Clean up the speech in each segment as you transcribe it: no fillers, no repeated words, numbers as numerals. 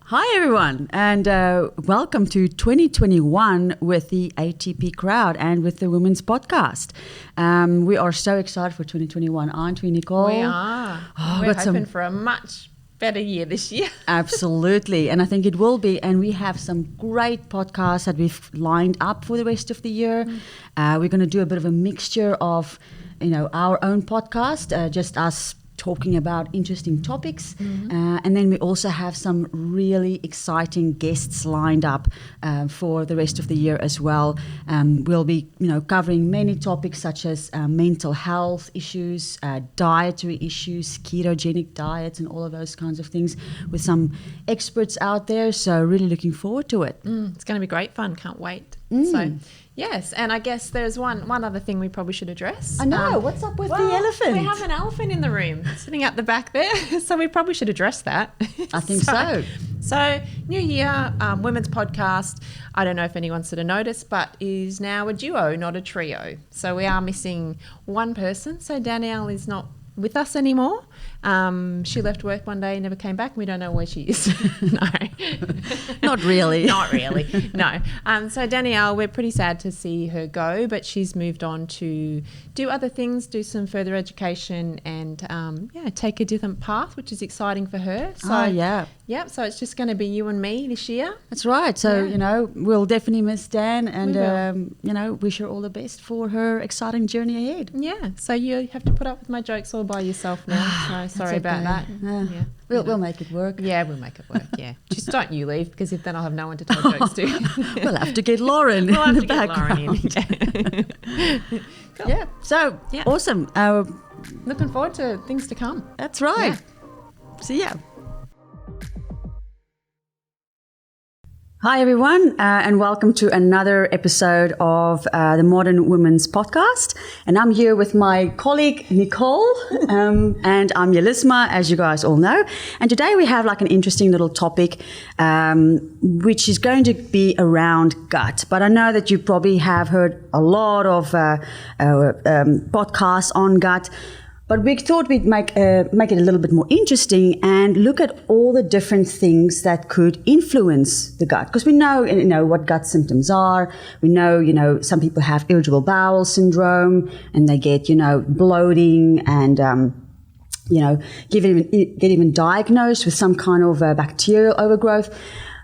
Hi everyone, and welcome to 2021 with the ATP crowd and with the Women's Podcast. We are so excited for 2021, aren't we, Nicole? We are. We're hoping for a much better year this year. Absolutely, and I think it will be. And we have some great podcasts that we've lined up for the rest of the year. We're going to do a bit of a mixture of, our own podcast, just us talking about interesting topics, and then we also have some really exciting guests lined up for the rest of the year as well. We'll be covering many topics such as mental health issues, dietary issues, ketogenic diets, and all of those kinds of things with some experts out there. So really looking forward to it. It's going to be great fun. Can't wait. So yes, and I guess there's one other thing we probably should address. I know. What's up with the elephant? We have an elephant in the room sitting at the back there, so we probably should address that. I think so. So new year, Women's Podcast, I don't know if anyone sort of noticed, but is now a duo, not a trio. So we are missing one person. So Danielle is not with us anymore. She left work one day and never came back. We don't know where she is. No. Not really. Not really, no. So Danielle, we're pretty sad to see her go, but she's moved on to do other things, do some further education and, take a different path, which is exciting for her. So, yeah, so it's just going to be you and me this year. That's right. So, we'll definitely miss Dan and, wish her all the best for her exciting journey ahead. Yeah, so you have to put up with my jokes all by yourself now. So sorry about that. We'll make it work. Yeah, we'll make it work, yeah. Just don't you leave, because if then I'll have no one to tell jokes to. We'll have to get Lauren in the background. Cool. Yeah, so awesome. Looking forward to things to come. That's right. See ya. Hi everyone, and welcome to another episode of the Modern Women's Podcast. And I'm here with my colleague Nicole, and I'm Yelisma, as you guys all know. And today we have like an interesting little topic, which is going to be around gut. But I know that you probably have heard a lot of podcasts on gut. But we thought we'd make it a little bit more interesting and look at all the different things that could influence the gut. Because we know what gut symptoms are. We know, some people have irritable bowel syndrome and they get, bloating and, get even diagnosed with some kind of bacterial overgrowth.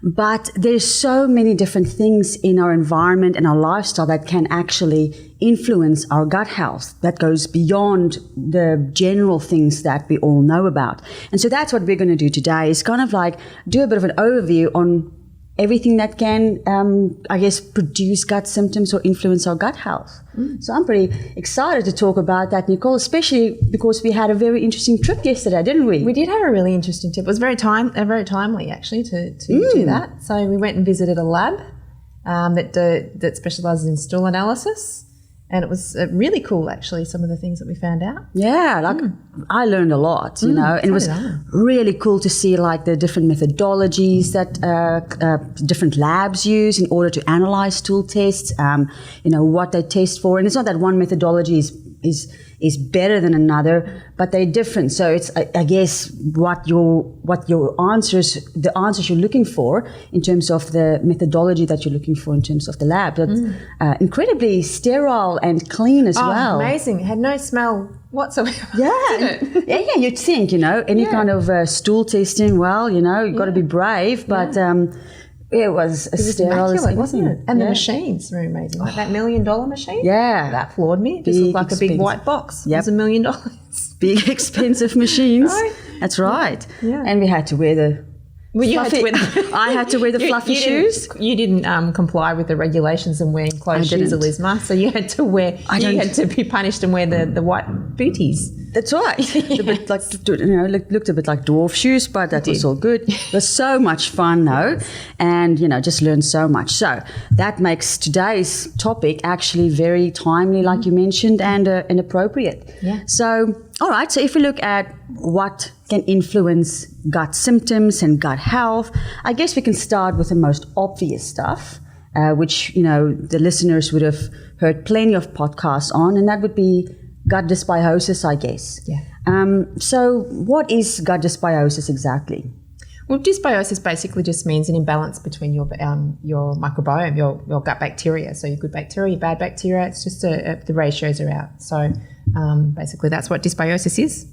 But there's so many different things in our environment and our lifestyle that can actually influence our gut health that goes beyond the general things that we all know about. And so that's what we're going to do today, is kind of like do a bit of an overview on everything that can, produce gut symptoms or influence our gut health. So I'm pretty excited to talk about that, Nicole, especially because we had a very interesting trip yesterday, didn't we? We did have a really interesting trip. It was very timely, actually, to do that. So we went and visited a lab that specialises in stool analysis. And it was really cool, actually, some of the things that we found out. Yeah, I learned a lot, and it was really cool to see like the different methodologies that different labs use in order to analyze stool tests, what they test for. And it's not that one methodology is better than another, but they're different. So it's, I guess, what your the answers you're looking for in terms of the methodology that you're looking for in terms of the lab. That's incredibly sterile and clean as well. Amazing. It had no smell whatsoever. Yeah. Yeah, you'd think, any kind of stool testing, you've got to be brave, but it was sterile, wasn't it? And the machines were amazing. Like that $1 million machine. Yeah. That floored me. It just looked like a big white box. It was $1 million. Big expensive machines. Right? That's right. Yeah. And we had to wear the I had to wear the fluffy shoes. You didn't comply with the regulations and wearing closed shoes, Elisma, so you had to wear. You had to be punished and wear the white booties. That's right. A bit like, looked a bit like dwarf shoes, but that was all good. It was so much fun, though, and just learned so much. So that makes today's topic actually very timely, like you mentioned, and appropriate. Yeah. So, all right. So if we look at what can influence gut symptoms and gut health, I guess we can start with the most obvious stuff, which the listeners would have heard plenty of podcasts on, and that would be gut dysbiosis, I guess. Yeah. So what is gut dysbiosis exactly? Well, dysbiosis basically just means an imbalance between your microbiome, your gut bacteria. So your good bacteria, your bad bacteria. It's just the ratios are out. So basically, that's what dysbiosis is.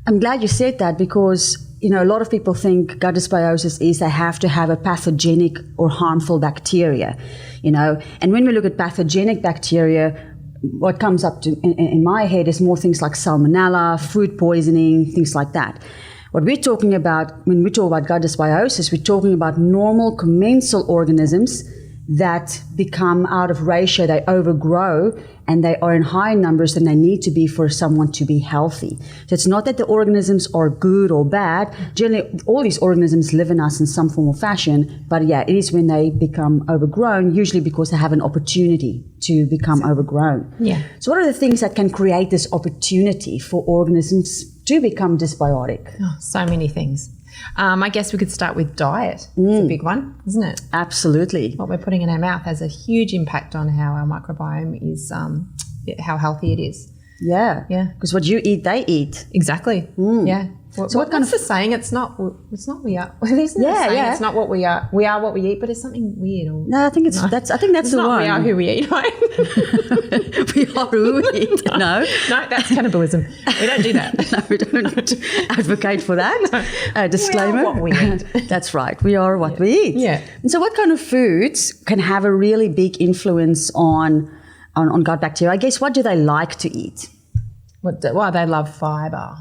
I'm glad you said that because, you know, a lot of people think gut dysbiosis is they have to have a pathogenic or harmful bacteria, you know. And when we look at pathogenic bacteria, what comes up in my head is more things like salmonella, food poisoning, things like that. What we're talking about when we talk about gut dysbiosis, we're talking about normal commensal organisms that become out of ratio, they overgrow, and they are in higher numbers than they need to be for someone to be healthy. So it's not that the organisms are good or bad. Generally, all these organisms live in us in some form or fashion, but yeah, it is when they become overgrown, usually because they have an opportunity to become overgrown. Yeah. So what are the things that can create this opportunity for organisms to become dysbiotic? Oh, so many things. I guess we could start with diet. It's a big one, isn't it? Absolutely. What we're putting in our mouth has a huge impact on how our microbiome is, how healthy it is. Yeah. Yeah. Because what you eat, they eat. Exactly. Yeah. So what kind of the saying? It's not we are. Isn't it a saying? It's not what we are. We are what we eat, but it's something weird. Or, no, I think that's it's the not one. We are who we eat, right? We are who we eat. No, that's cannibalism. We don't do that. No, we don't advocate for that. Disclaimer. We are what we eat. That's right. We are what we eat. Yeah. And so, what kind of foods can have a really big influence on gut bacteria? I guess what do they like to eat? Well, they love fibre.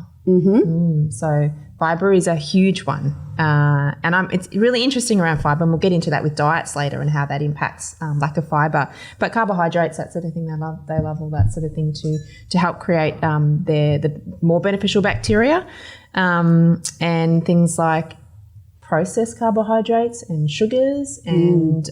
So fibre is a huge one, and it's really interesting around fibre, and we'll get into that with diets later and how that impacts lack of fibre. But carbohydrates, that sort of thing, they love all that sort of thing to help create the more beneficial bacteria, and things like processed carbohydrates and sugars and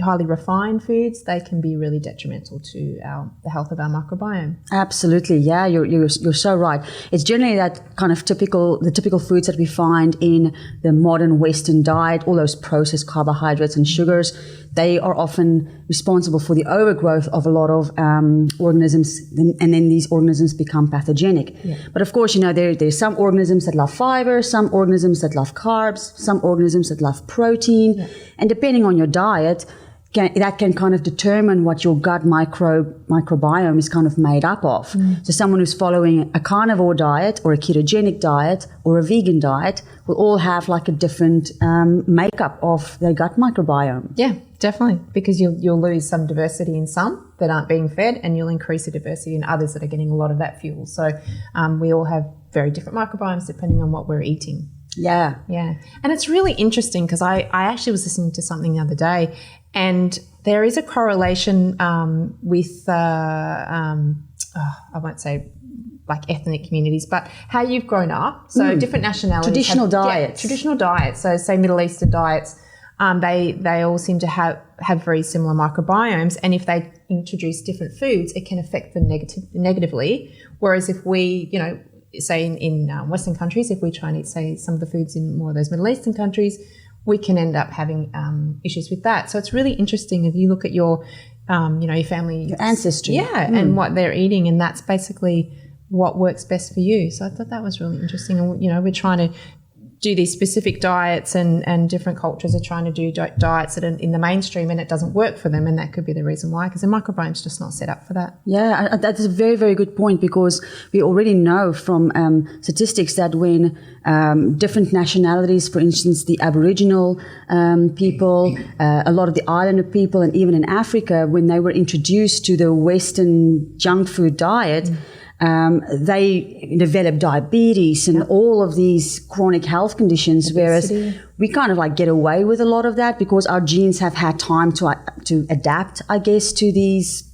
highly refined foods, they can be really detrimental to the health of our microbiome. Absolutely, yeah, you're so right. It's generally that kind of the typical foods that we find in the modern Western diet, all those processed carbohydrates and sugars. They are often responsible for the overgrowth of a lot of organisms, and then these organisms become pathogenic. Yeah. But of course, you know, there's some organisms that love fiber, some organisms that love carbs, some organisms that love protein, and depending on your diet, that can kind of determine what your gut microbiome is kind of made up of. So someone who's following a carnivore diet or a ketogenic diet or a vegan diet will all have like a different makeup of their gut microbiome. Yeah, definitely, because you'll lose some diversity in some that aren't being fed, and you'll increase the diversity in others that are getting a lot of that fuel. So we all have very different microbiomes depending on what we're eating. Yeah. Yeah. And it's really interesting because I actually was listening to something the other day, and there is a correlation with, I won't say like ethnic communities, but how you've grown up. So different nationalities. Traditional diets. Yeah, traditional diets. So say Middle Eastern diets, they all seem to have very similar microbiomes. And if they introduce different foods, it can affect them negatively. Whereas if we, you know, say in Western countries, if we try and eat, say, some of the foods in more of those Middle Eastern countries, we can end up having issues with that. So it's really interesting if you look at your, your family, your ancestry, and what they're eating, and that's basically what works best for you. So I thought that was really interesting. And you know, we're trying to do these specific diets, and different cultures are trying to do diets that are in the mainstream, and it doesn't work for them, and that could be the reason why, because the microbiome's just not set up for that. Yeah, that's a very, very good point, because we already know from statistics that when different nationalities, for instance, the Aboriginal people, a lot of the Islander people, and even in Africa, when they were introduced to the Western junk food diet, they develop diabetes and all of these chronic health conditions, whereas we kind of like get away with a lot of that because our genes have had time to adapt, I guess, to these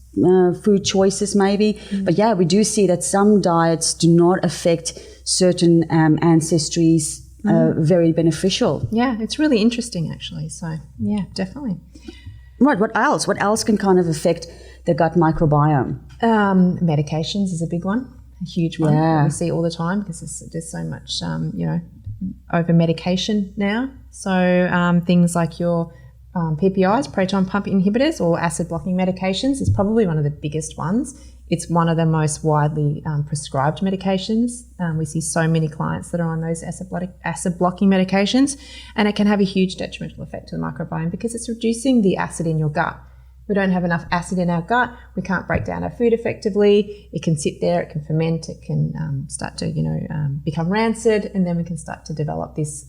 food choices maybe. But yeah, we do see that some diets do not affect certain ancestries very beneficial. Yeah, it's really interesting actually. So yeah, definitely. Right, what else? What else can kind of affect the gut microbiome? Medications is a big one, a huge one that we see all the time because there's so much, over medication now. So things like your PPIs, proton pump inhibitors, or acid blocking medications is probably one of the biggest ones, It's one of the most widely prescribed medications. We see so many clients that are on those acid blocking medications, and it can have a huge detrimental effect to the microbiome because it's reducing the acid in your gut. We don't have enough acid in our gut. We can't break down our food effectively. It can sit there. It can ferment. It can start to, become rancid, and then we can start to develop this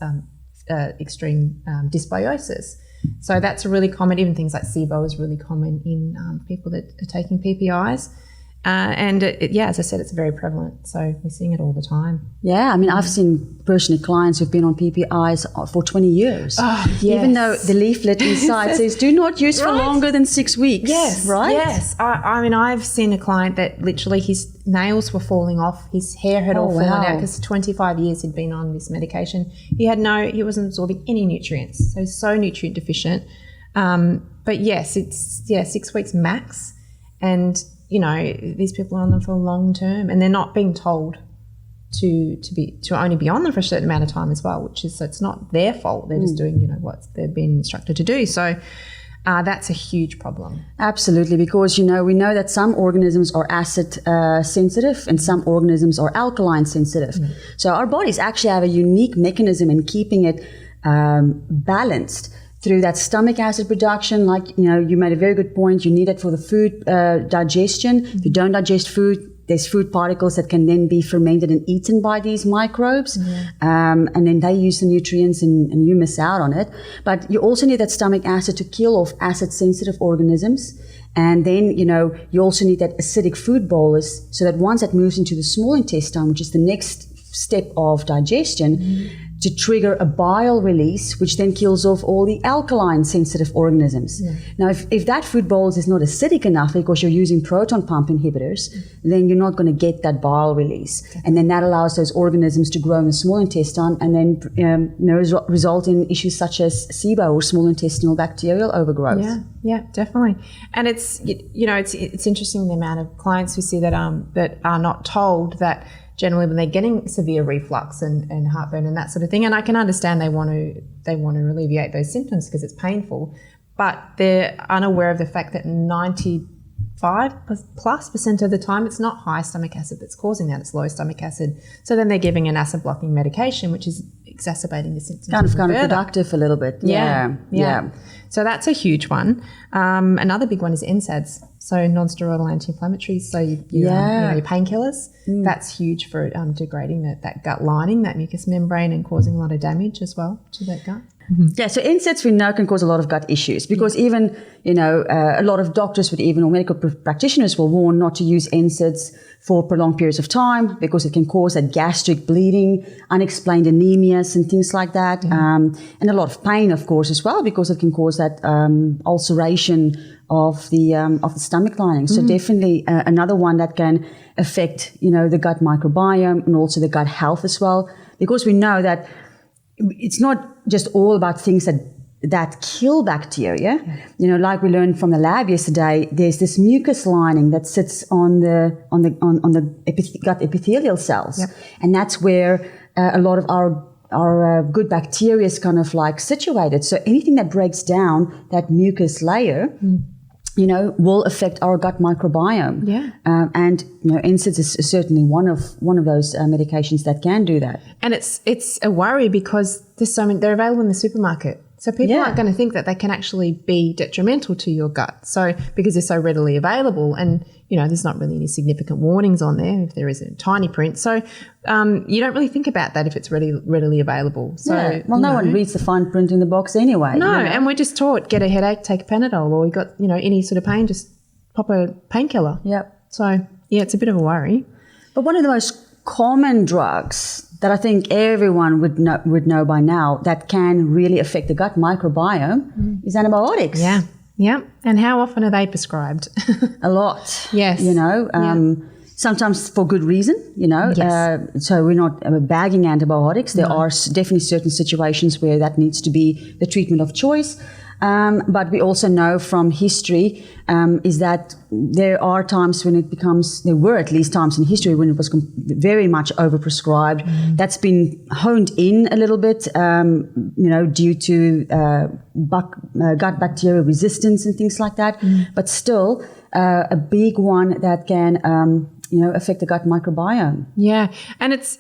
extreme dysbiosis. So that's really common. Even things like SIBO is really common in people that are taking PPIs. And as I said, it's very prevalent. So we're seeing it all the time. Yeah, I mean, I've seen personally clients who've been on PPIs for 20 years. Oh, yes. Even though the leaflet inside says do not use for longer than 6 weeks. Yes, right? Yes. I mean, I've seen a client that literally his nails were falling off. His hair had all fallen out because 25 years he'd been on this medication. He wasn't absorbing any nutrients. So he's so nutrient deficient. But yes, it's 6 weeks max. And these people are on them for long term, and they're not being told to only be on them for a certain amount of time as well, so it's not their fault. They're just doing what they've been instructed to do. So that's a huge problem. Absolutely, because we know that some organisms are acid sensitive and some organisms are alkaline sensitive. So our bodies actually have a unique mechanism in keeping it balanced through that stomach acid production. Like, you made a very good point. You need it for the food digestion. If you don't digest food, there's food particles that can then be fermented and eaten by these microbes. And then they use the nutrients and you miss out on it. But you also need that stomach acid to kill off acid-sensitive organisms. And then, you also need that acidic food bolus so that once that moves into the small intestine, which is the next step of digestion, to trigger a bile release, which then kills off all the alkaline sensitive organisms. Now, if that food bolus is not acidic enough because you're using proton pump inhibitors, then you're not going to get that bile release. And then that allows those organisms to grow in the small intestine and then result in issues such as SIBO, or small intestinal bacterial overgrowth. Yeah, definitely. And it's interesting the amount of clients we see that are not told that generally when they're getting severe reflux and heartburn and that sort of thing, and I can understand they want to alleviate those symptoms because it's painful, but they're unaware of the fact that 95% of the time it's not high stomach acid that's causing that, it's low stomach acid. So then they're giving an acid blocking medication, which is exacerbating the symptoms. Kind of productive a little bit. Yeah. So that's a huge one. Another big one is Nsaids, so non-steroidal anti-inflammatories. So your painkillers. That's huge for degrading that gut lining, that mucous membrane, and causing a lot of damage as well to that gut. Yeah, so NSAIDs we know can cause a lot of gut issues because even, a lot of doctors or medical practitioners will warn not to use NSAIDs for prolonged periods of time because it can cause that gastric bleeding, unexplained anemias and things like that. And a lot of pain, of course, as well, because it can cause that ulceration of the stomach lining. So definitely another one that can affect, the gut microbiome and also the gut health as well, because we know that it's not just all about things that kill bacteria. Like we learned from the lab yesterday, there's this mucus lining that sits on the gut epithelial cells, and that's where a lot of our good bacteria is kind of like situated. So anything that breaks down that mucus layer, will affect our gut microbiome. And NSAIDs is certainly one of those medications that can do that. And it's a worry because there's so many, they're available in the supermarket. So people aren't going to think that they can actually be detrimental to your gut. So because they're so readily available, and there's not really any significant warnings on there if there is a tiny print. So you don't really think about that if it's readily available. So no one reads the fine print in the box anyway. No, and we're just taught get a headache, take a Panadol, or you got any sort of pain, just pop a painkiller. So it's a bit of a worry. But one of the most common drugs that I think everyone would know by now that can really affect the gut microbiome is antibiotics. Yeah. And how often are they prescribed? A lot. Yes. Sometimes for good reason, so we're not bagging antibiotics. There are definitely certain situations where that needs to be the treatment of choice. But we also know from history is that there are times when there were at least times in history when it was very much overprescribed. That's been honed in a little bit, due to gut bacteria resistance and things like that. But still, a big one that can, affect the gut microbiome. Yeah, and it's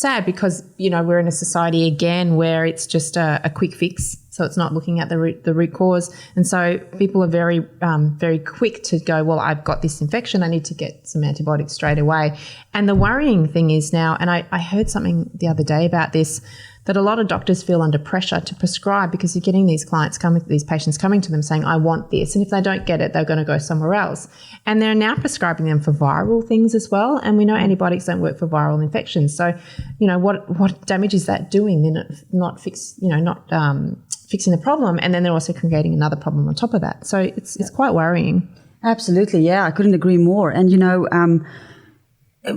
sad because, we're in a society again where it's just a quick fix. So it's not looking at the root cause. And so people are very, very quick to go, well, I've got this infection, I need to get some antibiotics straight away. And the worrying thing is now, and I heard something the other day about this, that a lot of doctors feel under pressure to prescribe because you're getting these patients coming to them saying, I want this. And if they don't get it, they're going to go somewhere else. And they're now prescribing them for viral things as well. And we know antibiotics don't work for viral infections. So, what damage is that doing? They're not fixing the problem. And then they're also creating another problem on top of that. So it's quite worrying. Absolutely. Yeah, I couldn't agree more. And,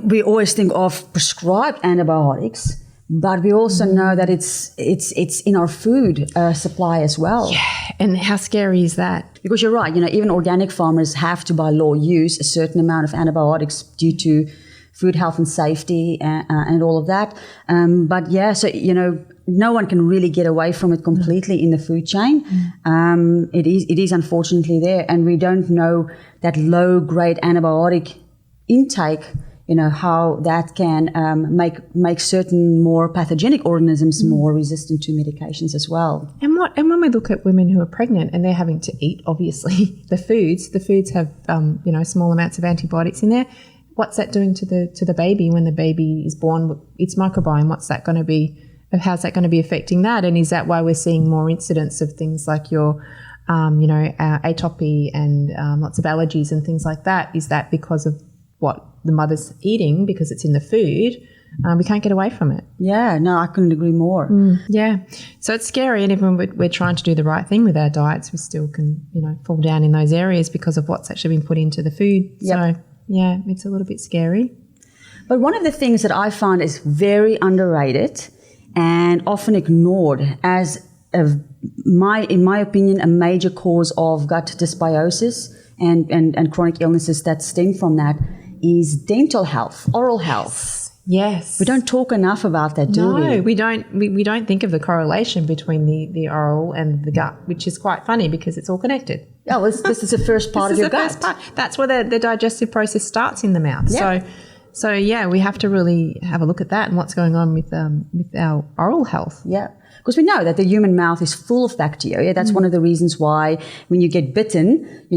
we always think of prescribed antibiotics, but we also know that it's in our food supply as well. Yeah, and how scary is that? Because you're right, even organic farmers have to by law use a certain amount of antibiotics due to food health and safety and all of that. But yeah, so, no one can really get away from it completely in the food chain. It is unfortunately there, and we don't know that low-grade antibiotic intake, how that can make certain more pathogenic organisms more resistant to medications as well. And when we look at women who are pregnant and they're having to eat, obviously, the foods have small amounts of antibiotics in there. What's that doing to the baby when the baby is born? Its microbiome. How's that going to be affecting that? And is that why we're seeing more incidents of things like your atopy and lots of allergies and things like that? Is that because of what the mother's eating, because it's in the food? We can't get away from it. Yeah, no, I couldn't agree more. Yeah. So it's scary, and even when we're trying to do the right thing with our diets, we still can, fall down in those areas because of what's actually been put into the food. Yep. So, yeah, it's a little bit scary. But one of the things that I find is very underrated and often ignored as, in my opinion, a major cause of gut dysbiosis and chronic illnesses that stem from that is dental health, oral health. Yes. We don't talk enough about that, do we? No, we don't. We don't think of the correlation between the oral and the gut, which is quite funny because it's all connected. Oh, well, this is the first part of your gut. First part. That's where the digestive process starts in the mouth. Yeah. So yeah, we have to really have a look at that and what's going on with our oral health. Yeah. Because we know that the human mouth is full of bacteria. That's one of the reasons why when you get bitten,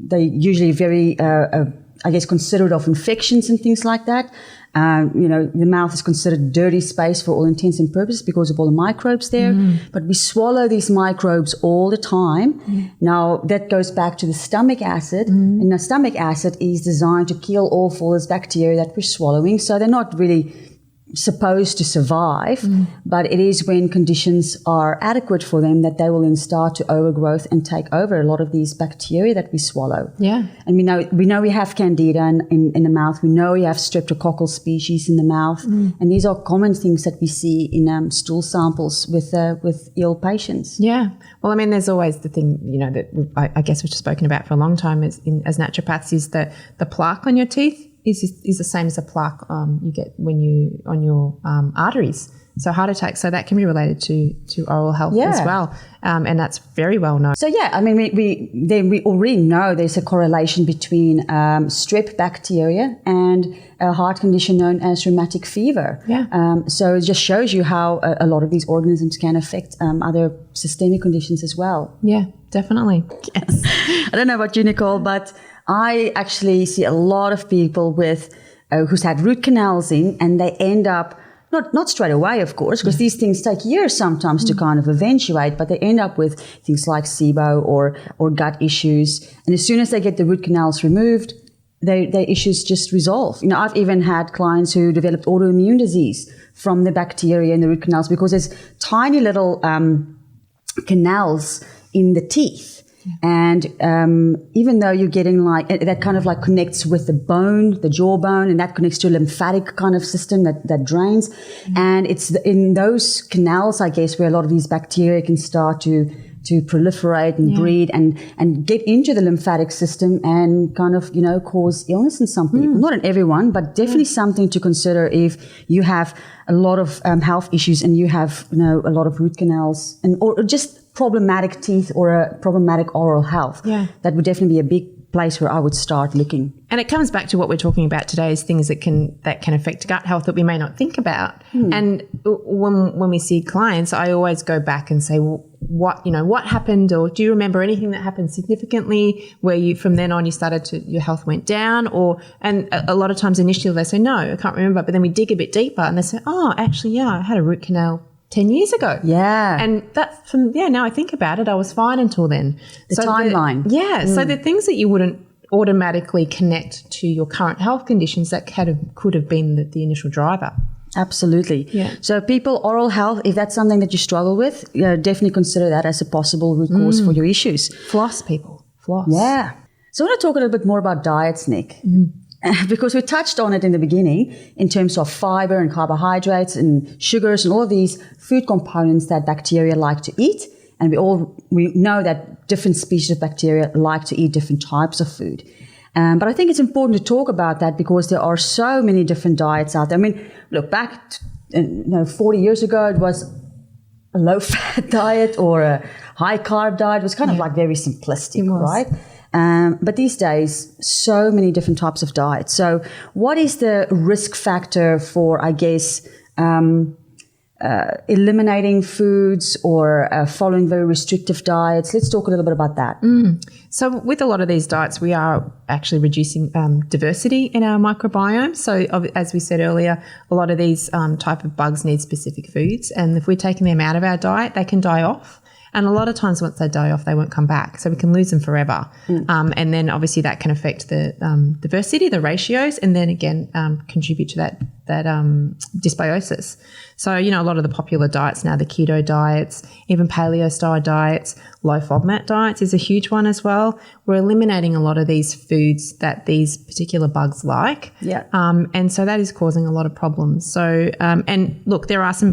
they usually very, considerate of infections and things like that. The mouth is considered a dirty space for all intents and purposes because of all the microbes there. But we swallow these microbes all the time. Now, that goes back to the stomach acid. And the stomach acid is designed to kill off all this bacteria that we're swallowing. So they're not really supposed to survive, but it is when conditions are adequate for them that they will then start to overgrowth and take over a lot of these bacteria that we swallow. Yeah. And we know we have candida in the mouth. We know we have streptococcal species in the mouth. And these are common things that we see in stool samples with ill patients. Yeah. Well, I mean, there's always the thing, that I guess we've spoken about for a long time as naturopaths is that the plaque on your teeth is the same as a plaque you get when you on your arteries. So heart attack. So that can be related to oral health as well, and that's very well known. So yeah, I mean, we already know there's a correlation between strep bacteria and a heart condition known as rheumatic fever. Yeah. So it just shows you how a lot of these organisms can affect other systemic conditions as well. Yeah, definitely. Yes. I don't know about you, Nicole, but I actually see a lot of people with who's had root canals in, and they end up not straight away, of course, because these things take years sometimes to kind of eventuate, but they end up with things like SIBO or gut issues. And as soon as they get the root canals removed, their issues just resolve. I've even had clients who developed autoimmune disease from the bacteria in the root canals because there's tiny little canals in the teeth. And even though you're getting like, that kind of like connects with the bone, the jawbone, and that connects to a lymphatic kind of system that drains. And it's in those canals, I guess, where a lot of these bacteria can start to proliferate and breed and get into the lymphatic system and kind of, cause illness in some people. Not in everyone, but definitely something to consider if you have a lot of health issues and you have, a lot of root canals or just problematic teeth or a problematic oral health. That would definitely be a big place where I would start looking. And it comes back to what we're talking about today, is things that can affect gut health that we may not think about. And when we see clients, I always go back and say, well, what happened, or do you remember anything that happened significantly where you, from then on, your health went down? And a lot of times initially they say, no, I can't remember. But then we dig a bit deeper and they say, oh, actually, I had a root canal 10 years ago. Yeah. And that's now I think about it, I was fine until then. The timeline. So the things that you wouldn't automatically connect to your current health conditions that could have been the initial driver. Absolutely. Yeah. So people, oral health, if that's something that you struggle with, definitely consider that as a possible root cause for your issues. Floss, people. Floss. Yeah. So I want to talk a little bit more about diets, Nick. Because we touched on it in the beginning in terms of fiber and carbohydrates and sugars and all of these food components that bacteria like to eat. And we know that different species of bacteria like to eat different types of food. But I think it's important to talk about that because there are so many different diets out there. I mean, look, back 40 years ago, it was a low-fat diet or a high-carb diet. It was kind of like very simplistic, right? But these days, so many different types of diets. So what is the risk factor for, I guess, eliminating foods or following very restrictive diets? Let's talk a little bit about that. So with a lot of these diets, we are actually reducing diversity in our microbiome. So as we said earlier, a lot of these type of bugs need specific foods. And if we're taking them out of our diet, they can die off. And a lot of times once they die off, they won't come back. So we can lose them forever. And then obviously that can affect the diversity, the ratios, and then again contribute to that dysbiosis. So, a lot of the popular diets now, the keto diets, even paleo-style diets, low FODMAP diets is a huge one as well. We're eliminating a lot of these foods that these particular bugs like. And so that is causing a lot of problems. So, and look, there are some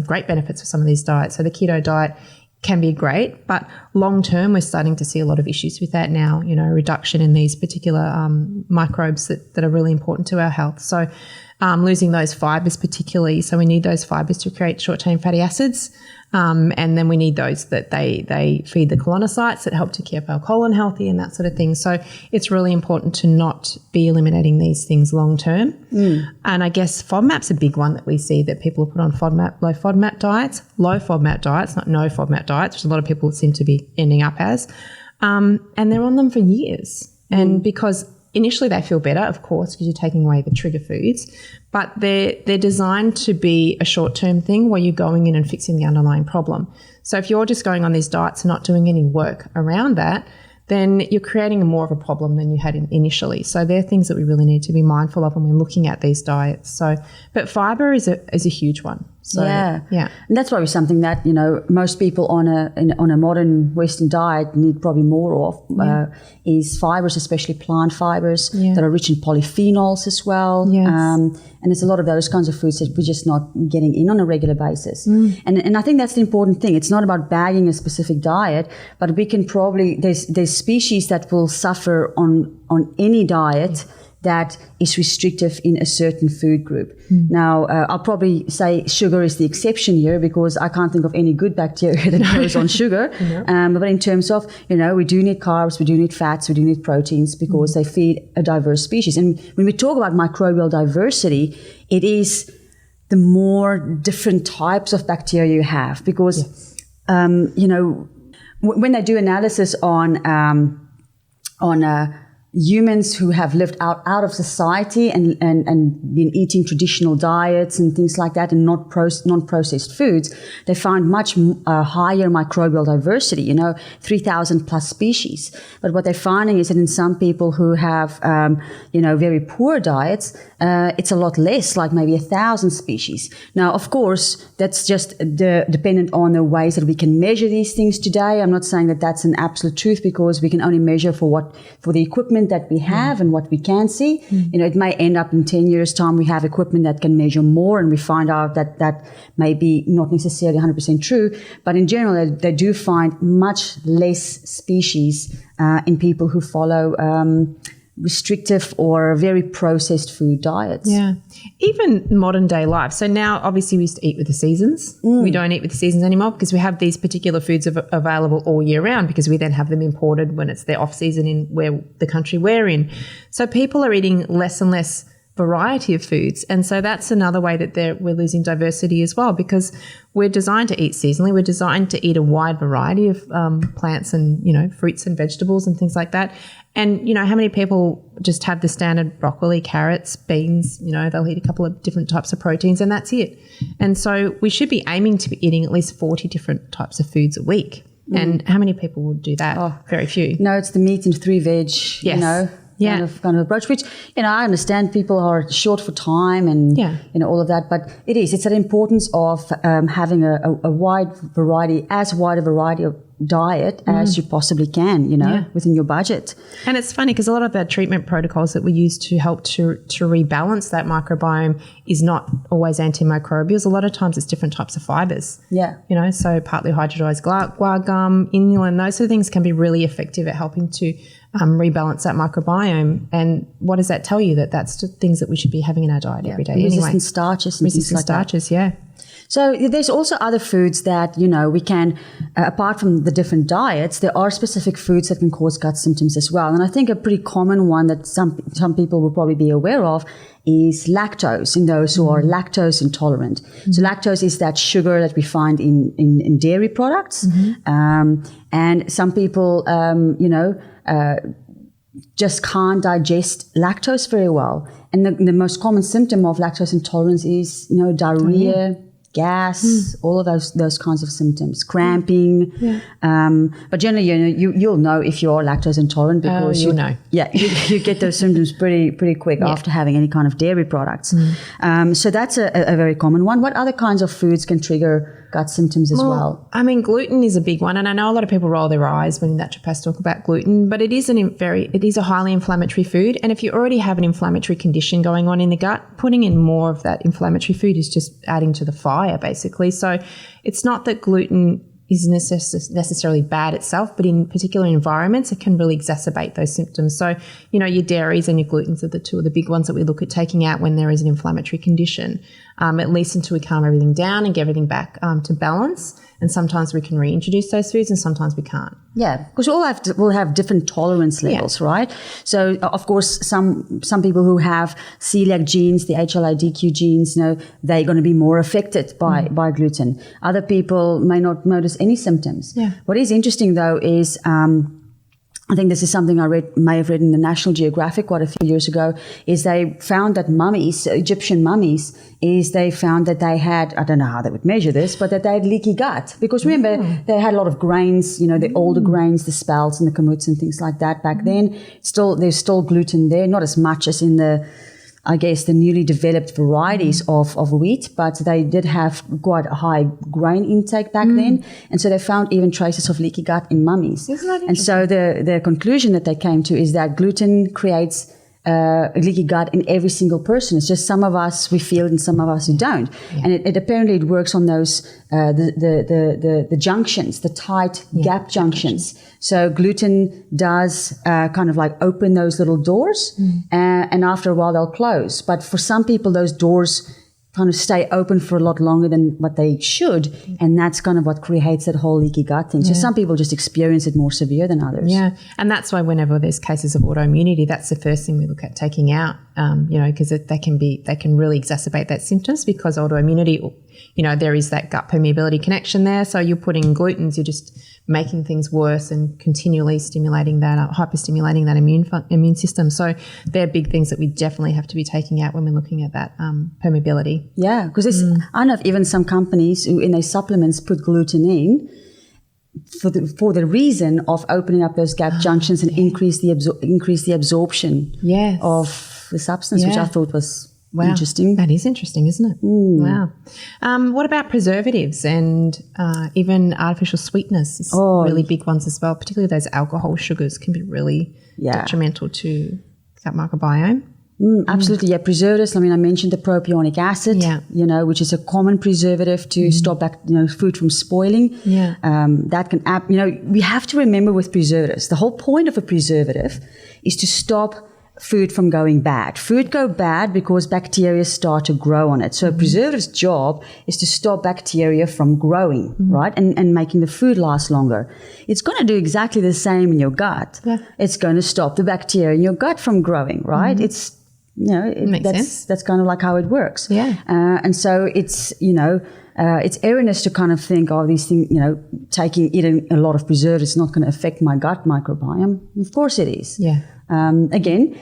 great benefits for some of these diets. So the keto diet can be great, but long term we're starting to see a lot of issues with that now, reduction in these particular microbes that are really important to our health. So losing those fibers particularly, so we need those fibers to create short-chain fatty acids, and then we need those that they feed the colonocytes that help to keep our colon healthy and that sort of thing. So it's really important to not be eliminating these things long term. And I guess FODMAP's a big one that we see that people put on low FODMAP diets, not no FODMAP diets, which a lot of people seem to be ending up as, and they're on them for years. And because initially they feel better, of course, because you're taking away the trigger foods, but they're designed to be a short-term thing where you're going in and fixing the underlying problem. So if you're just going on these diets and not doing any work around that, then you're creating more of a problem than you had initially. So they're things that we really need to be mindful of when we're looking at these diets. So, but fiber is a huge one. So, yeah. And that's probably something that, most people on a modern Western diet need probably more of, is fibers, especially plant fibers that are rich in polyphenols as well. And there's a lot of those kinds of foods that we're just not getting in on a regular basis. And I think that's the important thing. It's not about bagging a specific diet, but we can probably, there's species that will suffer on any diet that is restrictive in a certain food group. Now, I'll probably say sugar is the exception here because I can't think of any good bacteria that grows on sugar. But in terms of, we do need carbs, we do need fats, we do need proteins because they feed a diverse species. And when we talk about microbial diversity, it is the more different types of bacteria you have because, when they do analysis on humans who have lived out of society and been eating traditional diets and things like that and non-processed foods, they find much higher microbial diversity, 3,000 plus species. But what they're finding is that in some people who have, very poor diets, it's a lot less, like maybe 1,000 species. Now, of course, that's just dependent on the ways that we can measure these things today. I'm not saying that that's an absolute truth, because we can only measure for the equipment that we have and what we can see. It may end up in 10 years' time we have equipment that can measure more, and we find out that may be not necessarily 100% true. But in general, they do find much less species in people who follow restrictive or very processed food diets. Yeah. Even modern day life. So now obviously we used to eat with the seasons. We don't eat with the seasons anymore because we have these particular foods available all year round, because we then have them imported when it's their off season in the country we're in. So people are eating less and less variety of foods. And so that's another way that we're losing diversity as well, because we're designed to eat seasonally. We're designed to eat a wide variety of plants and, fruits and vegetables and things like that. And, how many people just have the standard broccoli, carrots, beans, they'll eat a couple of different types of proteins and that's it. And so we should be aiming to be eating at least 40 different types of foods a week. And how many people would do that? Oh, very few. No, it's the meat and 3 veg, yes. Kind of approach, which, I understand people are short for time and, all of that, but it's that importance of having a wide variety of diet as you possibly can, within your budget. And it's funny because a lot of the treatment protocols that we use to help to rebalance that microbiome is not always antimicrobials. A lot of times it's different types of fibers. Yeah. So partly hydrolyzed guar gum, inulin, those sort of things can be really effective at helping to rebalance that microbiome. And what does that tell you? That's the things that we should be having in our diet every day anyway. Resistant starches and things like starches, that. yeah. So there's also other foods that, we can, apart from the different diets, there are specific foods that can cause gut symptoms as well. And I think a pretty common one that some people will probably be aware of is lactose in those who are lactose intolerant. So lactose is that sugar that we find in dairy products. And some people, just can't digest lactose very well. And the most common symptom of lactose intolerance is, diarrhea, gas, all of those kinds of symptoms, cramping. But generally, you'll know if you are lactose intolerant because you'll know. Yeah, you get those symptoms pretty quick after having any kind of dairy products. So that's a very common one. What other kinds of foods can trigger gut symptoms as well? I mean, gluten is a big one, and I know a lot of people roll their eyes when naturopaths talk about gluten, but it is a highly inflammatory food, and if you already have an inflammatory condition going on in the gut, putting in more of that inflammatory food is just adding to the fire, basically. So it's not that gluten is necessarily bad itself, but in particular environments, it can really exacerbate those symptoms. So, your dairies and your glutens are the two of the big ones that we look at taking out when there is an inflammatory condition, at least until we calm everything down and get everything back to balance. And sometimes we can reintroduce those foods and sometimes we can't. Yeah, because we'll have different tolerance levels, right? So, of course, some people who have celiac genes, the HLA-DQ genes, they're going to be more affected by gluten. Other people may not notice any symptoms. Yeah. What is interesting, though, is I think this is something I may have read in the National Geographic quite a few years ago, is they found that Egyptian mummies, they found that they had, I don't know how they would measure this, but that they had leaky gut. Because remember, they had a lot of grains, the older grains, the spells and the kamuts and things like that back then. There's still gluten there, not as much as in the newly developed varieties of wheat, but they did have quite a high grain intake back then. And so they found even traces of leaky gut in mummies. Isn't that and so the conclusion that they came to is that gluten creates leaky gut in every single person. It's just some of us we feel it and some of us who don't. Yeah. And it apparently it works on those the junctions, the tight gap junctions. So gluten does kind of like open those little doors, and after a while they'll close. But for some people, those doors kind of stay open for a lot longer than what they should, and that's kind of what creates that whole leaky gut thing. So some people just experience it more severe than others. Yeah, and that's why whenever there's cases of autoimmunity, that's the first thing we look at taking out, because they can really exacerbate that symptoms, because autoimmunity, there is that gut permeability connection there. So you're putting glutens, you're just making things worse and continually stimulating that, hyperstimulating that immune system. So they're big things that we definitely have to be taking out when we're looking at that permeability. Yeah, because I know of even some companies who in their supplements put gluten in for the reason of opening up those gut junctions and increase the absorption of the substance, which I thought was interesting. That is interesting, isn't it? Wow. What about preservatives and even artificial sweeteners? Really big ones as well, particularly those alcohol sugars can be really detrimental to gut microbiome. Absolutely, yeah. Preservatives. I mean, I mentioned the propionic acid, which is a common preservative to stop food from spoiling. Yeah. That can, we have to remember with preservatives, the whole point of a preservative is to stop food from going bad. Food go bad because bacteria start to grow on it. So a preservative's job is to stop bacteria from growing, right? And making the food last longer. It's going to do exactly the same in your gut. Yeah. It's going to stop the bacteria in your gut from growing, right? It's, makes sense. That's kind of like how it works. Yeah. And so it's, it's erroneous to kind of think, these things, eating a lot of preservatives is not going to affect my gut microbiome. Of course it is. Yeah. Again,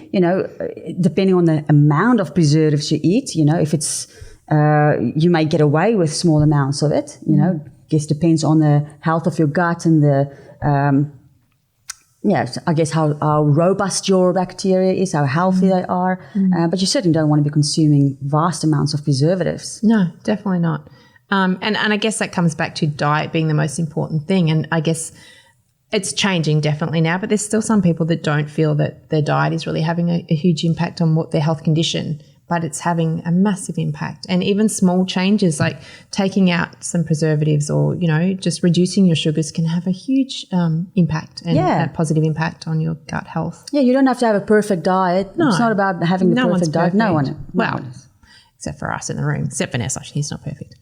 depending on the amount of preservatives you eat, if it's, you may get away with small amounts of it, I guess depends on the health of your gut and the, I guess how robust your bacteria is, how healthy they are. But you certainly don't want to be consuming vast amounts of preservatives. No, definitely not. And I guess that comes back to diet being the most important thing. And I guess it's changing definitely now, but there's still some people that don't feel that their diet is really having a huge impact on what their health condition, but it's having a massive impact. And even small changes like taking out some preservatives or, just reducing your sugars can have a huge impact and a positive impact on your gut health. Yeah, you don't have to have a perfect diet. No. It's not about having the perfect diet. No one. Well, except for us in the room, except for Nessa, he's not perfect.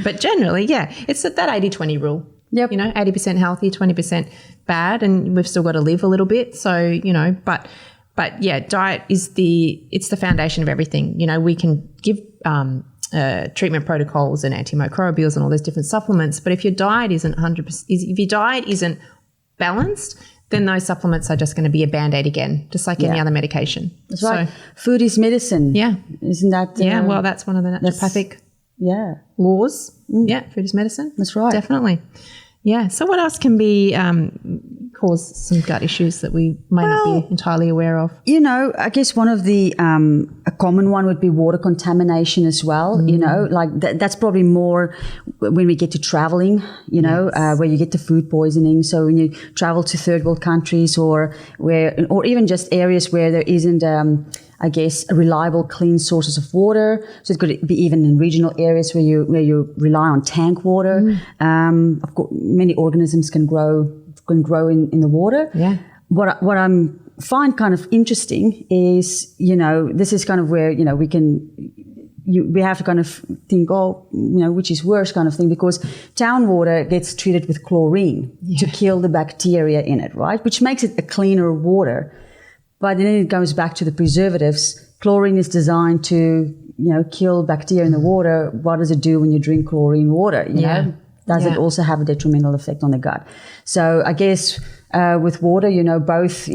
But generally, it's that 80-20 rule. Yep. 80% healthy, 20% bad, and we've still got to live a little bit. So, but diet is the foundation of everything. We can give treatment protocols and antimicrobials and all those different supplements, but if your diet isn't 100%, if your diet isn't balanced, then those supplements are just going to be a Band-Aid again, just like any other medication. That's right. Food is medicine. Yeah. Isn't that? Well, that's one of the naturopathic laws. Food is medicine. That's right. Definitely. Yeah. So what else can be cause some gut issues that we may not be entirely aware of? I guess one of the a common one would be water contamination as well. Like that's probably more when we get to traveling. Where you get the food poisoning. So when you travel to third world countries or even just areas where there isn't I guess, reliable, clean sources of water. So it could be even in regional areas where you rely on tank water. Of course, many organisms can grow in the water. Yeah. What I'm find kind of interesting is, this is kind of where we have to kind of think, which is worse kind of thing, because town water gets treated with chlorine to kill the bacteria in it, right? Which makes it a cleaner water. But then it goes back to the preservatives. Chlorine is designed to, kill bacteria in the water. What does it do when you drink chlorine water? Does it also have a detrimental effect on the gut? So I guess with water, both,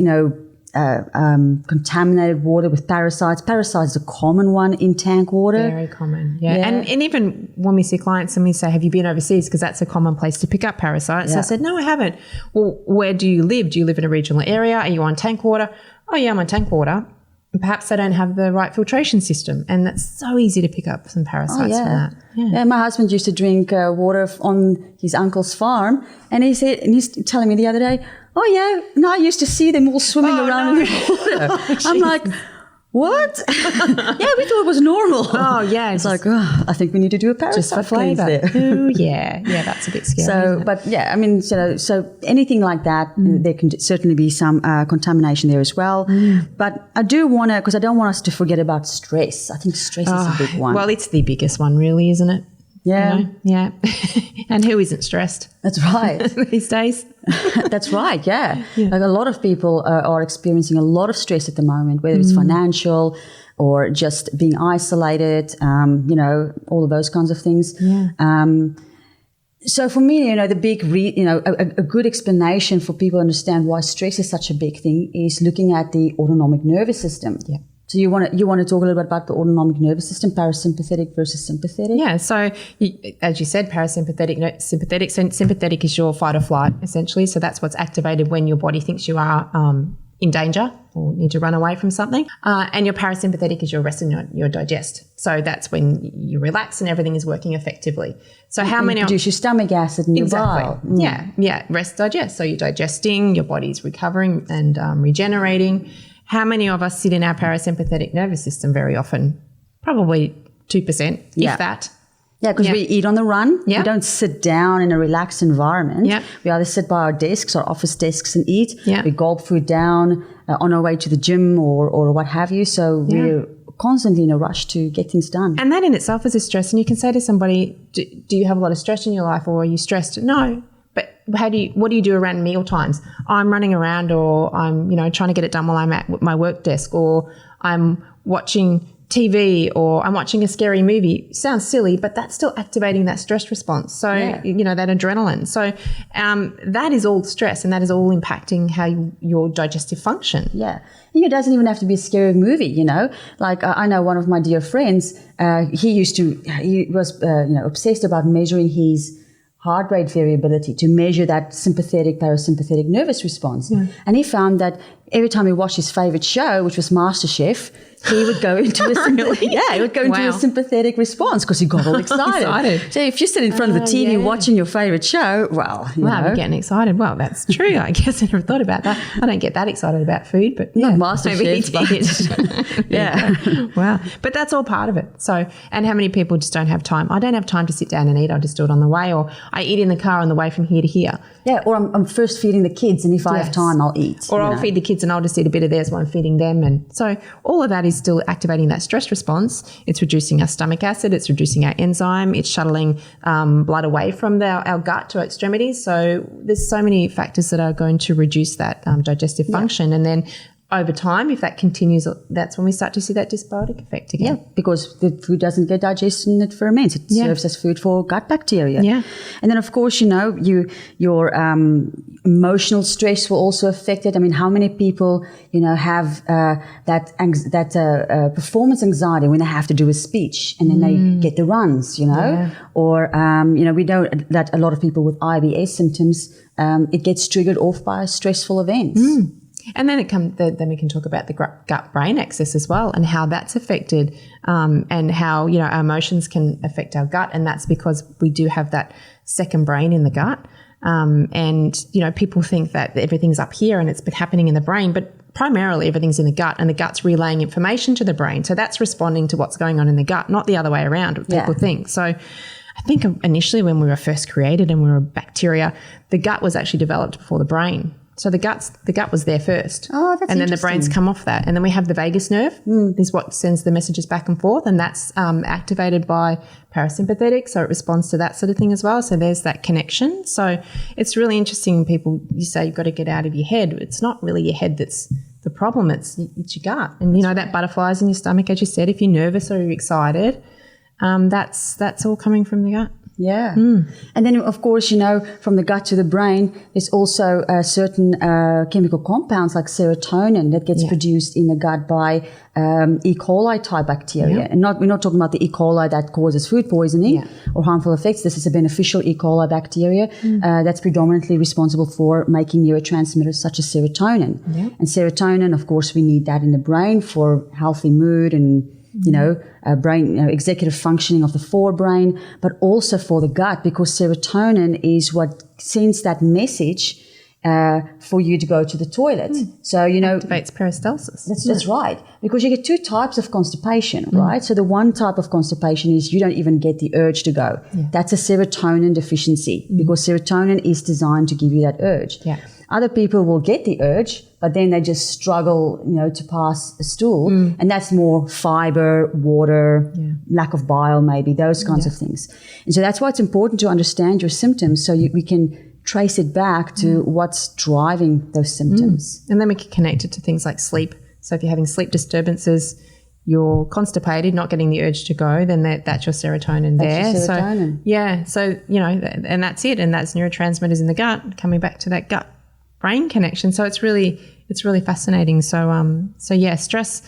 contaminated water with parasites. Parasites is a common one in tank water. Very common, And even when we see clients and we say, have you been overseas? Because that's a common place to pick up parasites. Yeah. I said, no, I haven't. Well, where do you live? Do you live in a regional area? Are you on tank water? Oh, yeah, I'm on tank water. And perhaps they don't have the right filtration system. And that's so easy to pick up some parasites from that. Yeah, my husband used to drink water on his uncle's farm. And he's telling me the other day, I used to see them all swimming around in the water. I'm like, what? We thought it was normal. Oh, yeah. It's like, I think we need to do a parasite just for flavour. there. Ooh, yeah, that's a bit scary. So, but so anything like that, there can certainly be some contamination there as well. But I do want to, because I don't want us to forget about stress. I think stress is a big one. Well, it's the biggest one, really, isn't it? Yeah. Yeah. And who isn't stressed? That's right. These days. That's right, yeah. Like a lot of people are experiencing a lot of stress at the moment, whether it's financial or just being isolated, all of those kinds of things. Yeah. So for me, the big, a good explanation for people to understand why stress is such a big thing is looking at the autonomic nervous system. Yeah. So you want to talk a little bit about the autonomic nervous system, parasympathetic versus sympathetic? Yeah. So as you said, parasympathetic, sympathetic. So sympathetic is your fight or flight, essentially. So that's what's activated when your body thinks you are in danger or need to run away from something. And your parasympathetic is your rest and your digest. So that's when you relax and everything is working effectively. So how many produce your stomach acid and your bile. Yeah. Rest, digest. So you're digesting, your body's recovering and regenerating. How many of us sit in our parasympathetic nervous system very often? Probably 2%, if that. Yeah, because we eat on the run. Yeah. We don't sit down in a relaxed environment. Yeah. We either sit by our desks, our office desks, and eat. Yeah. We gulp food down on our way to the gym or what have you. So we're constantly in a rush to get things done. And that in itself is a stress. And you can say to somebody, do you have a lot of stress in your life, or are you stressed? No. But what do you do around meal times? I'm running around, or I'm, trying to get it done while I'm at my work desk, or I'm watching TV, or I'm watching a scary movie. Sounds silly, but that's still activating that stress response. So, that adrenaline. So that is all stress, and that is all impacting how your digestive function. Yeah. It doesn't even have to be a scary movie, Like I know one of my dear friends, he was obsessed about measuring his heart rate variability to measure that sympathetic, parasympathetic nervous response. Yeah. And he found that every time he watched his favorite show, which was MasterChef, he would go into a sympathetic response because he got all excited. So if you sit in front of the TV watching your favorite show, you're getting excited. Well, that's true. I guess I never thought about that. I don't get that excited about food, but not MasterChef, but wow. But that's all part of it. So, and how many people just don't have time? I don't have time to sit down and eat. I'll just do it on the way, or I eat in the car on the way from here to here. Yeah, or I'm first feeding the kids, and if I have time, I'll eat. Or I'll feed the kids and I'll just eat a bit of theirs while I'm feeding them. And so all of that is still activating that stress response. It's reducing our stomach acid. It's reducing our enzyme. It's shuttling blood away from our gut to our extremities. So there's so many factors that are going to reduce that digestive function. And then over time, if that continues, that's when we start to see that dysbiotic effect again. Yeah, because the food doesn't get digested and it ferments. It serves as food for gut bacteria. Yeah. And then, of course, your emotional stress will also affect it. I mean, how many people, have that performance anxiety when they have to do a speech and then they get the runs, Or, we know that a lot of people with IBS symptoms, it gets triggered off by a stressful event. And then then we can talk about the gut-brain axis as well, and how that's affected, and how our emotions can affect our gut, and that's because we do have that second brain in the gut. And people think that everything's up here and it's been happening in the brain, but primarily everything's in the gut, and the gut's relaying information to the brain. So that's responding to what's going on in the gut, not the other way around, what people think. So I think initially when we were first created and we were bacteria, the gut was actually developed before the brain. So the gut was there first. Oh, that's and then the brains come off that. And then we have the vagus nerve is what sends the messages back and forth, and that's activated by parasympathetic, so it responds to that sort of thing as well. So there's that connection. So it's really interesting. People, you say you've got to get out of your head. It's not really your head that's the problem. It's your gut. And that butterflies in your stomach, as you said, if you're nervous or you're excited, that's all coming from the gut. Yeah. And then, of course, from the gut to the brain, there's also certain chemical compounds like serotonin that gets produced in the gut by E. coli type bacteria. Yeah. And we're not talking about the E. coli that causes food poisoning or harmful effects. This is a beneficial E. coli bacteria that's predominantly responsible for making neurotransmitters such as serotonin. Yeah. And serotonin, of course, we need that in the brain for healthy mood and brain, executive functioning of the forebrain, but also for the gut, because serotonin is what sends that message for you to go to the toilet. So, activates peristalsis. That's right. Because you get two types of constipation, right? So the one type of constipation is you don't even get the urge to go. Yeah. That's a serotonin deficiency because serotonin is designed to give you that urge. Yeah. Other people will get the urge, but then they just struggle, to pass a stool. And that's more fiber, water, lack of bile, maybe, those kinds of things. And so that's why it's important to understand your symptoms so we can trace it back to what's driving those symptoms. And then we can connect it to things like sleep. So if you're having sleep disturbances, you're constipated, not getting the urge to go, then that's your serotonin there. That's your serotonin. So, yeah. So, you know, and that's it. And that's neurotransmitters in the gut, coming back to that gut-brain connection. So it's really fascinating. So, yeah, stress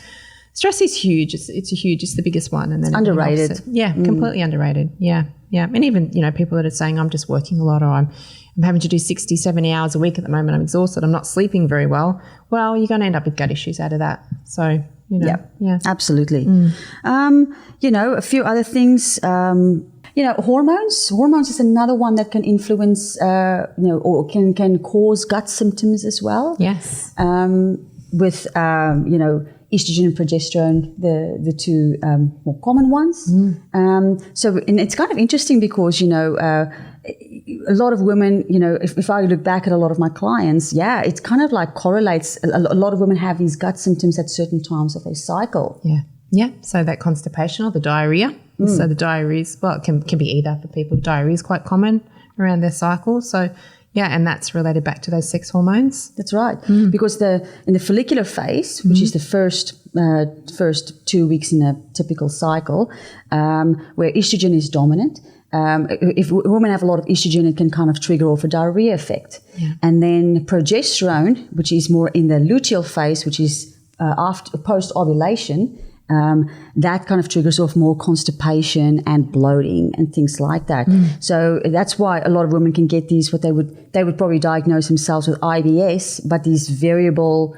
is huge. It's the biggest one. And then underrated. Yeah, completely underrated. Yeah. Yeah. And even, you know, people that are saying I'm just working a lot, or I'm having to do 60, 70 hours a week at the moment. I'm exhausted. I'm not sleeping very well. Well, you're going to end up with gut issues out of that. So, you know, yeah. Absolutely. You know, a few other things, you know, hormones. Hormones is another one that can influence, you know, or can cause gut symptoms as well. Yes. With, you know, estrogen and progesterone, the two more common ones. So and it's kind of interesting because, you know, a lot of women, you know, if I look back at a lot of my clients, it kind of like correlates. A lot of women have these gut symptoms at certain times of their cycle. Yeah. Yeah. So that constipation or the diarrhea. So the diarrhea is, well, it can be either for people. Diarrhea is quite common around their cycle. So, yeah, and that's related back to those sex hormones. That's right. Because in the follicular phase, which is the first 2 weeks in a typical cycle, where estrogen is dominant, if women have a lot of estrogen, it can kind of trigger off a diarrhea effect. Yeah. And then progesterone, which is more in the luteal phase, which is after post-ovulation, that kind of triggers off more constipation and bloating and things like that. So that's why a lot of women can get these, what they would probably diagnose themselves with IBS, but these variable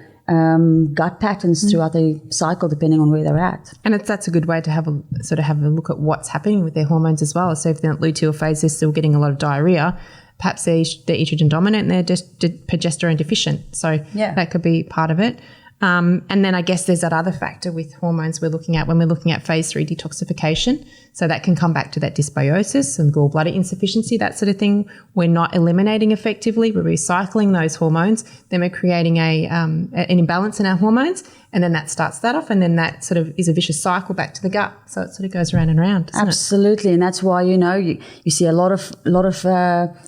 gut patterns throughout the cycle, depending on where they're at. And that's a good way to have a look at what's happening with their hormones as well. So if they're in luteal phase, they're still getting a lot of diarrhea, perhaps they're estrogen dominant and they're just progesterone deficient. So that could be part of it. And then I guess there's that other factor with hormones we're looking at when we're looking at phase 3 detoxification. So that can come back to that dysbiosis and gallbladder insufficiency, that sort of thing. We're not eliminating effectively, we're recycling those hormones. Then we're creating an imbalance in our hormones, and then that starts that off, and then that sort of is a vicious cycle back to the gut. So it sort of goes around and around, doesn't Absolutely, and that's why, you know, you see a lot of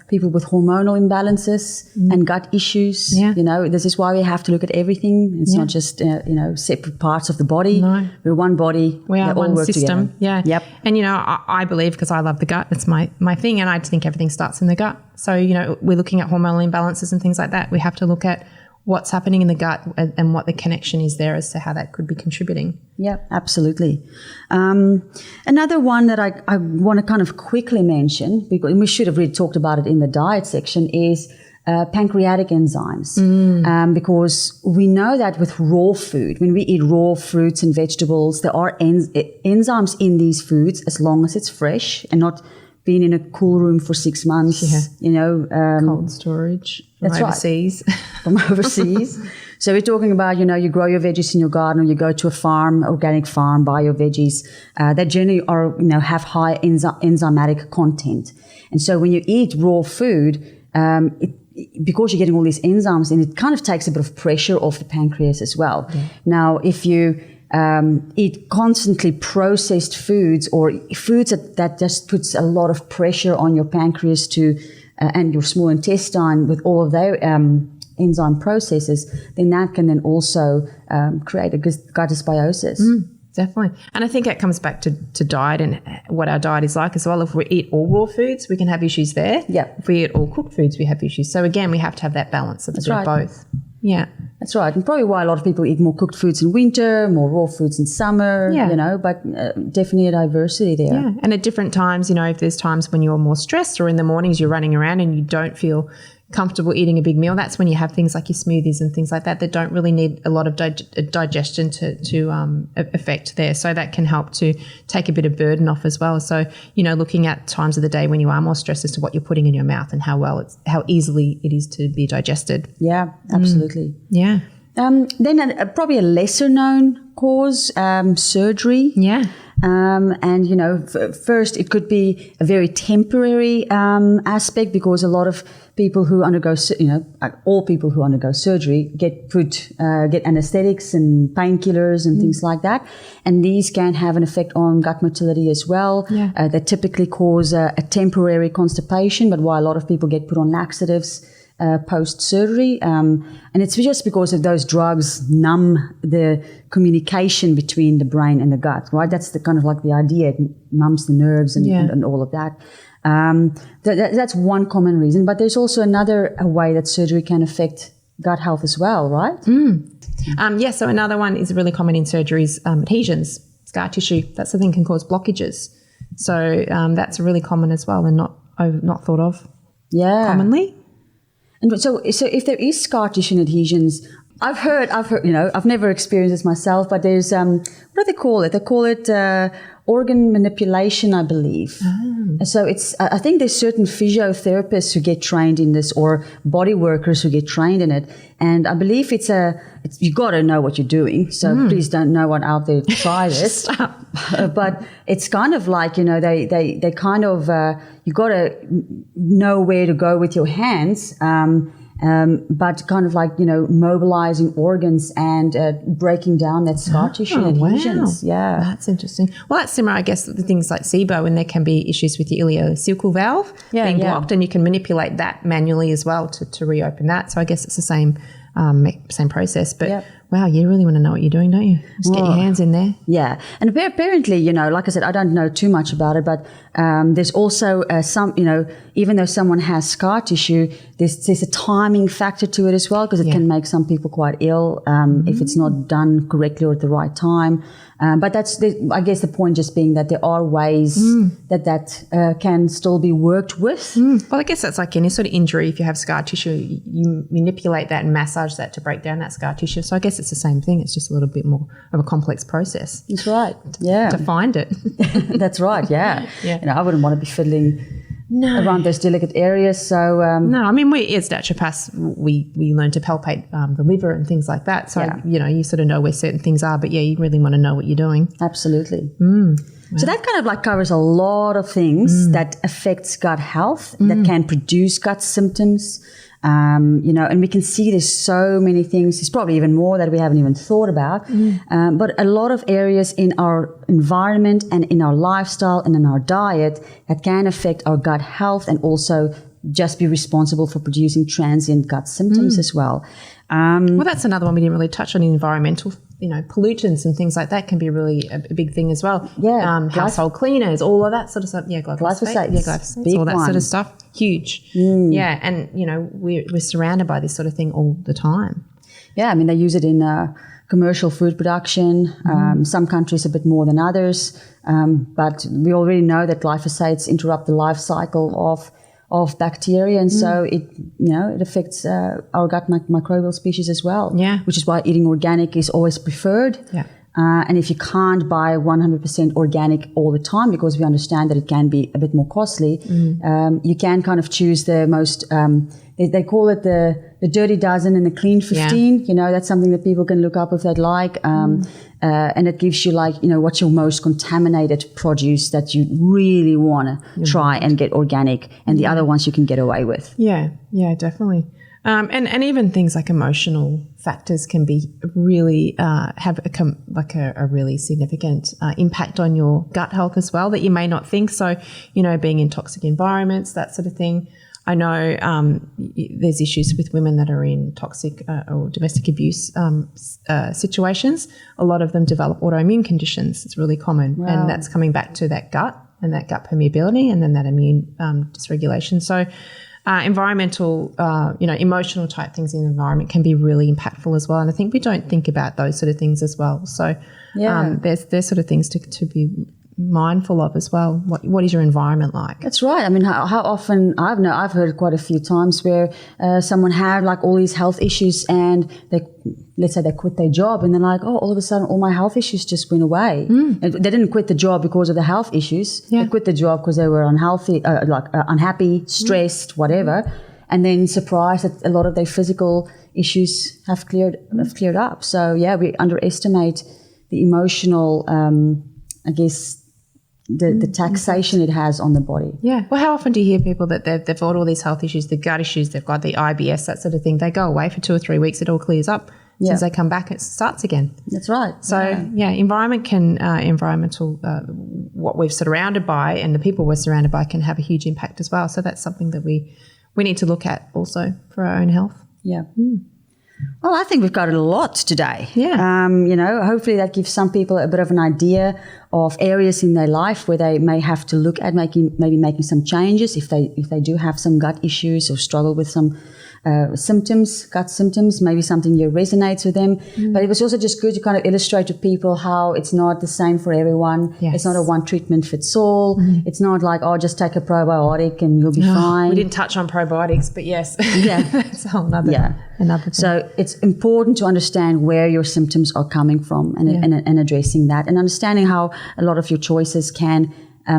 people with hormonal imbalances and gut issues. Yeah. You know, this is why we have to look at everything. It's not just you know, separate parts of the body. No. We're one body. We are one system. Together. Yeah. Yep. And, you know, I believe, because I love the gut, it's my thing, and I think everything starts in the gut. So, you know, we're looking at hormonal imbalances and things like that. We have to look at what's happening in the gut and what the connection is there as to how that could be contributing. Yeah, absolutely. Another one that I want to kind of quickly mention, because we should have really talked about it in the diet section, is pancreatic enzymes. Because we know that with raw food, when we eat raw fruits and vegetables, there are enzymes in these foods as long as it's fresh and not being in a cool room for 6 months, you know. Cold storage from that's overseas. Right. From overseas. So we're talking about, you know, you grow your veggies in your garden, or you go to a farm, organic farm, buy your veggies that generally are, you know, have high enzymatic content. And so when you eat raw food, because you're getting all these enzymes in, it kind of takes a bit of pressure off the pancreas as well. Yeah. Now, if you eat constantly processed foods, or foods that just puts a lot of pressure on your pancreas and your small intestine with all of their enzyme processes, then that can then also create a gut dysbiosis. Definitely. And I think that comes back to diet and what our diet is like as well. If we eat all raw foods, we can have issues there. Yeah. If we eat all cooked foods, we have issues. So again, we have to have that balance of both. Yeah. That's right. And probably why a lot of people eat more cooked foods in winter, more raw foods in summer, you know, but definitely a diversity there. Yeah. And at different times, you know, if there's times when you're more stressed, or in the mornings you're running around and you don't feel comfortable eating a big meal, that's when you have things like your smoothies and things like that don't really need a lot of digestion to affect there. So that can help to take a bit of burden off as well. So, you know, looking at times of the day when you are more stressed as to what you're putting in your mouth and how easily it is to be digested. Yeah, absolutely. Yeah. Then probably a lesser known cause, surgery. Yeah. And, you know, first it could be a very temporary aspect, because a lot of people who undergo, you know, all people who undergo surgery get anesthetics and painkillers and things like that. And these can have an effect on gut motility as well. Yeah. They typically cause a temporary constipation, but while a lot of people get put on laxatives, post-surgery. And it's just because of those drugs numb the communication between the brain and the gut, right? That's the kind of like the idea. It numbs the nerves and all of that. That's one common reason. But there's also another way that surgery can affect gut health as well, right? So another one is really common in surgeries, adhesions, scar tissue. That's the thing, can cause blockages. So that's really common as well and not thought of commonly. And so if there is scar tissue and adhesions, I've heard, I've never experienced this myself, but there's, what do they call it? They call it organ manipulation, I believe. So I think there's certain physiotherapists who get trained in this, or body workers who get trained in it. And I believe you got to know what you're doing. So please don't know what out there try this. But it's kind of like, they kind of, you got to know where to go with your hands. But kind of like, mobilizing organs and breaking down that scar tissue and adhesions. Wow. Yeah. That's interesting. Well, that's similar, I guess, to things like SIBO, when there can be issues with the ileocecal valve being blocked, and you can manipulate that manually as well to reopen that. So I guess it's the same process. But wow, you really want to know what you're doing, don't you? Just get your hands in there. Yeah. And apparently, like I said, I don't know too much about it, but there's also some, even though someone has scar tissue, there's a timing factor to it as well, because it can make some people quite ill if it's not done correctly or at the right time. But I guess the point just being that there are ways that can still be worked with. Well, I guess that's like any sort of injury. If you have scar tissue, you manipulate that and massage that to break down that scar tissue. So I guess it's the same thing. It's just a little bit more of a complex process. That's right. Yeah. To find it. That's right. Yeah. I wouldn't want to be fiddling around those delicate areas. So no, I mean, we as naturopaths, we learn to palpate the liver and things like that. So you sort of know where certain things are, but you really want to know what you're doing. Absolutely. Wow. So that kind of like covers a lot of things that affects gut health, that can produce gut symptoms. And we can see there's so many things. There's probably even more that we haven't even thought about. But a lot of areas in our environment and in our lifestyle and in our diet that can affect our gut health, and also just be responsible for producing transient gut symptoms as well. Well, that's another one we didn't really touch on. Environmental, pollutants and things like that can be really a big thing as well. Yeah. Household cleaners, all of that sort of stuff. Yeah, glyphosate. Yeah, glyphosate. All that sort of stuff. Huge. Yeah, and, we're surrounded by this sort of thing all the time. Yeah, I mean, they use it in commercial food production. Some countries a bit more than others. But we already know that glyphosates interrupt the life cycle of bacteria, and so it affects our gut microbial species as well. Yeah, which is why eating organic is always preferred. Yeah, and if you can't buy 100% organic all the time, because we understand that it can be a bit more costly, you can kind of choose the most. They call it the dirty dozen and the clean 15. Yeah. That's something that people can look up if they'd like. And it gives you what's your most contaminated produce that you really want to try and get organic, and the other ones you can get away with. Yeah, definitely. And even things like emotional factors can be really have a really significant impact on your gut health as well, that you may not think. So, being in toxic environments, that sort of thing. I know there's issues with women that are in toxic or domestic abuse situations. A lot of them develop autoimmune conditions. It's really common. Wow. And that's coming back to that gut and that gut permeability, and then that immune dysregulation. So environmental, emotional type things in the environment can be really impactful as well. And I think we don't think about those sort of things as well. So there's sort of things to be mindful of as well. What is your environment like? That's right. I mean, how often I've heard quite a few times where someone had like all these health issues, and let's say they quit their job, and they're like, oh, all of a sudden all my health issues just went away. And they didn't quit the job because of the health issues. They quit the job because they were unhealthy, unhappy, stressed, whatever. And then surprised that a lot of their physical issues have cleared up. So we underestimate the emotional, the taxation it has on the body. Yeah. Well, how often do you hear people that they've got all these health issues, they've got issues, they've got the IBS, that sort of thing. They go away for 2 or 3 weeks, it all clears up. As soon as they come back, it starts again. That's right. So, environment can, what we're surrounded by and the people we're surrounded by can have a huge impact as well. So that's something that we we need to look at also for our own health. Yeah. Well, I think we've got a lot today. Yeah. Hopefully that gives some people a bit of an idea of areas in their life where they may have to look at maybe making some changes if they do have some gut issues or struggle with some gut symptoms, maybe something here resonates with them. But it was also just good to kind of illustrate to people how it's not the same for everyone. Yes. It's not a one treatment fits all. It's not like, just take a probiotic and you'll be fine. We didn't touch on probiotics, but yes. Yeah. That's a whole another thing. So it's important to understand where your symptoms are coming from and addressing that, and understanding how a lot of your choices can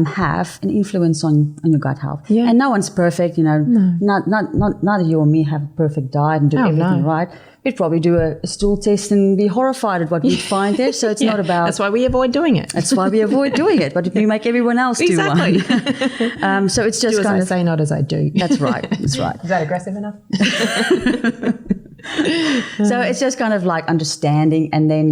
have an influence on your gut health. Yeah. And no one's perfect, neither you or me have a perfect diet and do everything right. We'd probably do a stool test and be horrified at what we'd find there. So it's not about... That's why we avoid doing it. That's why we avoid doing it. But we make everyone else do one. So it's just do as I say, not as I do. That's right. That's right. Is that aggressive enough? So it's just kind of like understanding and then,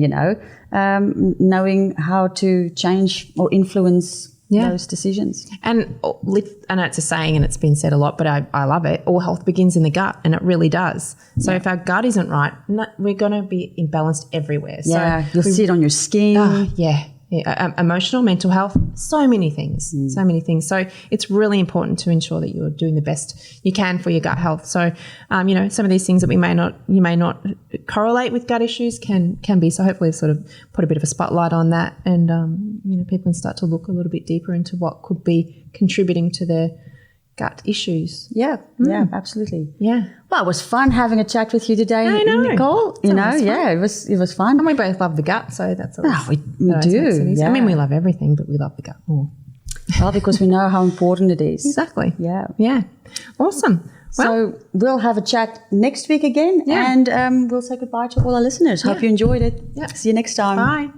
knowing how to change or influence those decisions. And I know it's a saying and it's been said a lot, but I love it. All health begins in the gut, and it really does. So if our gut isn't right, we're going to be imbalanced everywhere. Yeah, you'll see it on your skin. Emotional, mental health, so many things. So it's really important to ensure that you're doing the best you can for your gut health. So, some of these things that you may not correlate with gut issues can be. So hopefully we've sort of put a bit of a spotlight on that, and people can start to look a little bit deeper into what could be contributing to their gut issues. Yeah, absolutely. Yeah. Well, it was fun having a chat with you today, I know. Nicole. It was fun. And we both love the gut, so that's always, we do. Yeah. I mean, we love everything, but we love the gut more. Well, because we know how important it is. Exactly. Yeah. Yeah. Awesome. Well, so we'll have a chat next week again, and we'll say goodbye to all our listeners. Hope you enjoyed it. Yeah. See you next time. Bye.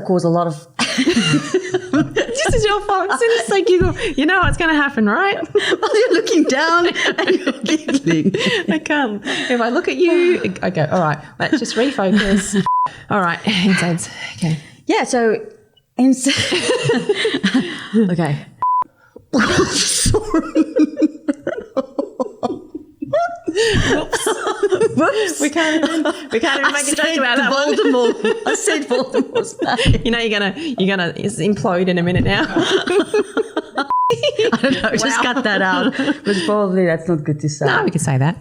Cause a lot of This is your fault. As soon as I giggle, you know what's going to happen, right? Well, you're looking down and you're giggling. I can't. If I look at you, I go, all right, let's just refocus. All right, Nsaids. Okay. Yeah, so okay. Sorry. Whoops. We can't even make a joke about that Voldemort. I said Voldemort's name. You know you're gonna implode in a minute now. I don't know. Just cut that out. But probably that's not good to say. No, we can say that.